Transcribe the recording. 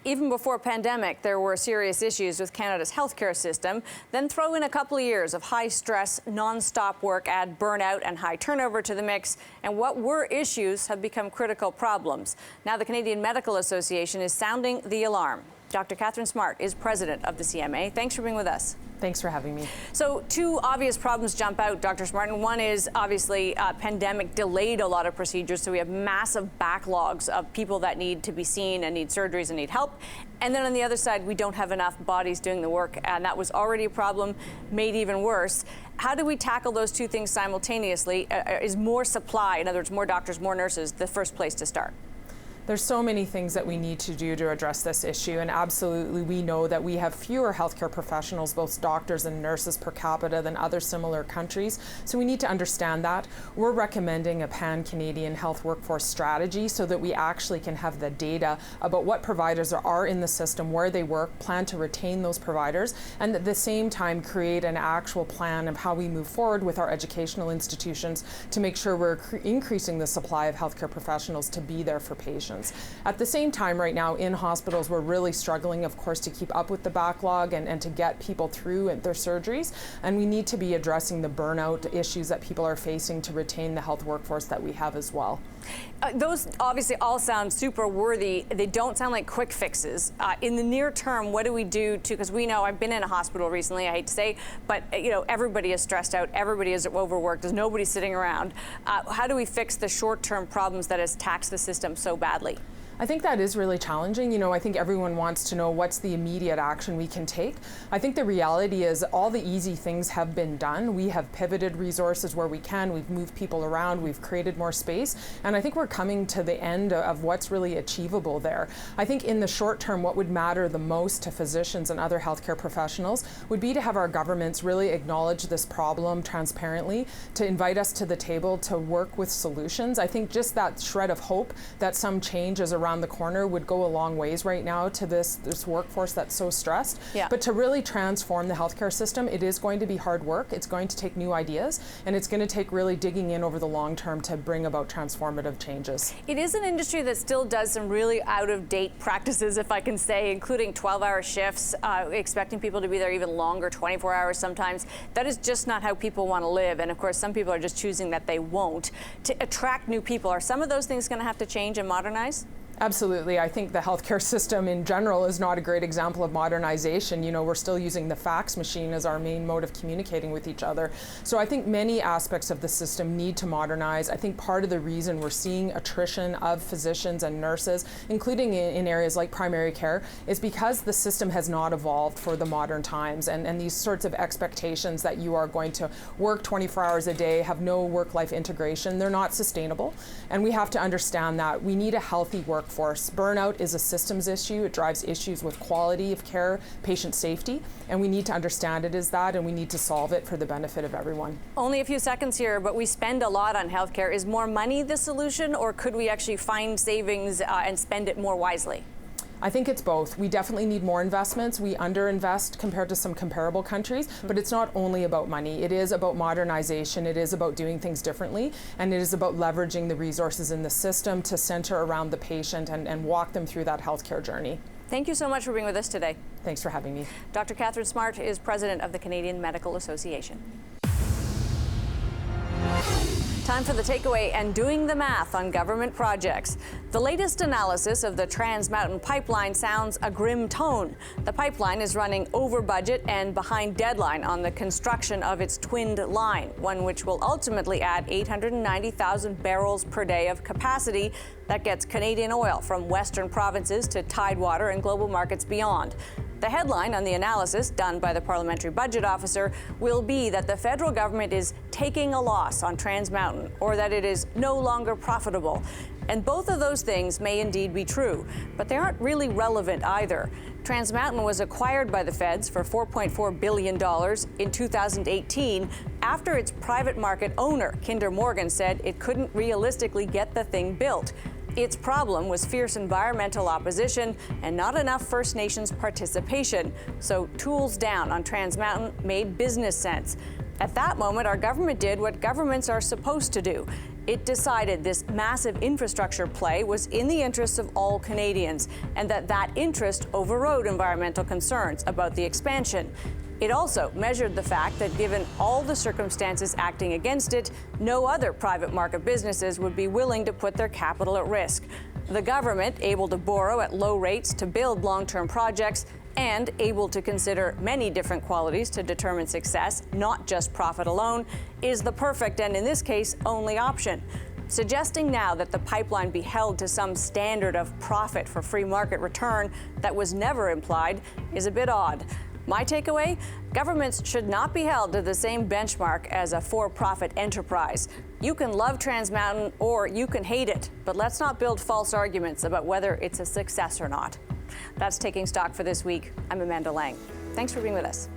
Even before pandemic, there were serious issues with Canada's healthcare system. Then throw in a couple of years of high stress, non-stop work, add burnout and high turnover to the mix, and what were issues have become critical problems. Now the Canadian Medical Association is sounding the alarm. Dr. Katharine Smart is president of the CMA. Thanks for being with us. Thanks for having me. So two obvious problems jump out, Dr. Smart, and one is obviously pandemic delayed a lot of procedures, so we have massive backlogs of people that need to be seen and need surgeries and need help. And then on the other side, we don't have enough bodies doing the work, and that was already a problem, made even worse. How do we tackle those two things simultaneously? Is more supply, in other words, more doctors, more nurses, the first place to start? There's so many things that we need to do to address this issue, and absolutely we know that we have fewer healthcare professionals, both doctors and nurses per capita, than other similar countries. So we need to understand that. We're recommending a pan-Canadian health workforce strategy so that we actually can have the data about what providers are in the system, where they work, plan to retain those providers, and at the same time create an actual plan of how we move forward with our educational institutions to make sure we're increasing the supply of healthcare professionals to be there for patients. At the same time, right now in hospitals, we're really struggling, of course, to keep up with the backlog and to get people through their surgeries. And we need to be addressing the burnout issues that people are facing to retain the health workforce that we have as well. Those obviously all sound super worthy. They don't sound like quick fixes. In the near term, what do we do to, because we know, I've been in a hospital recently, I hate to say, but everybody is stressed out, everybody is overworked, there's nobody sitting around. How do we fix the short-term problems that has taxed the system so badly? I think that is really challenging. I think everyone wants to know what's the immediate action we can take. I think the reality is all the easy things have been done. We have pivoted resources where we can. We've moved people around. We've created more space. And I think we're coming to the end of what's really achievable there. I think in the short term, what would matter the most to physicians and other healthcare professionals would be to have our governments really acknowledge this problem transparently, to invite us to the table to work with solutions. I think just that shred of hope that some change is around the corner would go a long ways right now to this workforce that's so stressed. Yeah. But to really transform the healthcare system, it is going to be hard work. It's going to take new ideas, and it's going to take really digging in over the long term to bring about transformative changes. It is an industry that still does some really out-of-date practices, if I can say, including 12-hour shifts, expecting people to be there even longer, 24 hours sometimes. That is just not how people want to live. And of course, some people are just choosing that they won't. To attract new people, are some of those things going to have to change and modernize? Absolutely. I think the healthcare system in general is not a great example of modernization. We're still using the fax machine as our main mode of communicating with each other. So I think many aspects of the system need to modernize. I think part of the reason we're seeing attrition of physicians and nurses, including in areas like primary care, is because the system has not evolved for the modern times. And these sorts of expectations that you are going to work 24 hours a day, have no work-life integration, they're not sustainable. And we have to understand that we need a healthy workforce. Burnout is a systems issue. It drives issues with quality of care, patient safety, and we need to understand it as that, and we need to solve it for the benefit of everyone. Only a few seconds here, but we spend a lot on healthcare. Is more money the solution, or could we actually find savings and spend it more wisely? I think it's both. We definitely need more investments. We underinvest compared to some comparable countries, but it's not only about money. It is about modernization. It is about doing things differently, and it is about leveraging the resources in the system to center around the patient and walk them through that healthcare journey. Thank you so much for being with us today. Thanks for having me. Dr. Katharine Smart is president of the Canadian Medical Association. Time for the takeaway and doing the math on government projects. The latest analysis of the Trans Mountain Pipeline sounds a grim tone. The pipeline is running over budget and behind deadline on the construction of its twinned line, one which will ultimately add 890,000 barrels per day of capacity that gets Canadian oil from western provinces to Tidewater and global markets beyond. The headline on the analysis done by the Parliamentary Budget Officer will be that the federal government is taking a loss on Trans Mountain, or that it is no longer profitable. And both of those things may indeed be true, but they aren't really relevant either. Trans Mountain was acquired by the feds for $4.4 billion in 2018 after its private market owner, Kinder Morgan, said it couldn't realistically get the thing built. Its problem was fierce environmental opposition and not enough First Nations participation. So tools down on Trans Mountain made business sense. At that moment, our government did what governments are supposed to do. it decided this massive infrastructure play was in the interests of all Canadians and that interest overrode environmental concerns about the expansion. It also measured the fact that given all the circumstances acting against it, no other private market businesses would be willing to put their capital at risk. The government, able to borrow at low rates to build long-term projects, and able to consider many different qualities to determine success, not just profit alone, is the perfect and, in this case, only option. Suggesting now that the pipeline be held to some standard of profit for free market return that was never implied is a bit odd. My takeaway? Governments should not be held to the same benchmark as a for-profit enterprise. You can love Trans Mountain or you can hate it, but let's not build false arguments about whether it's a success or not. That's Taking Stock for this week. I'm Amanda Lang. Thanks for being with us.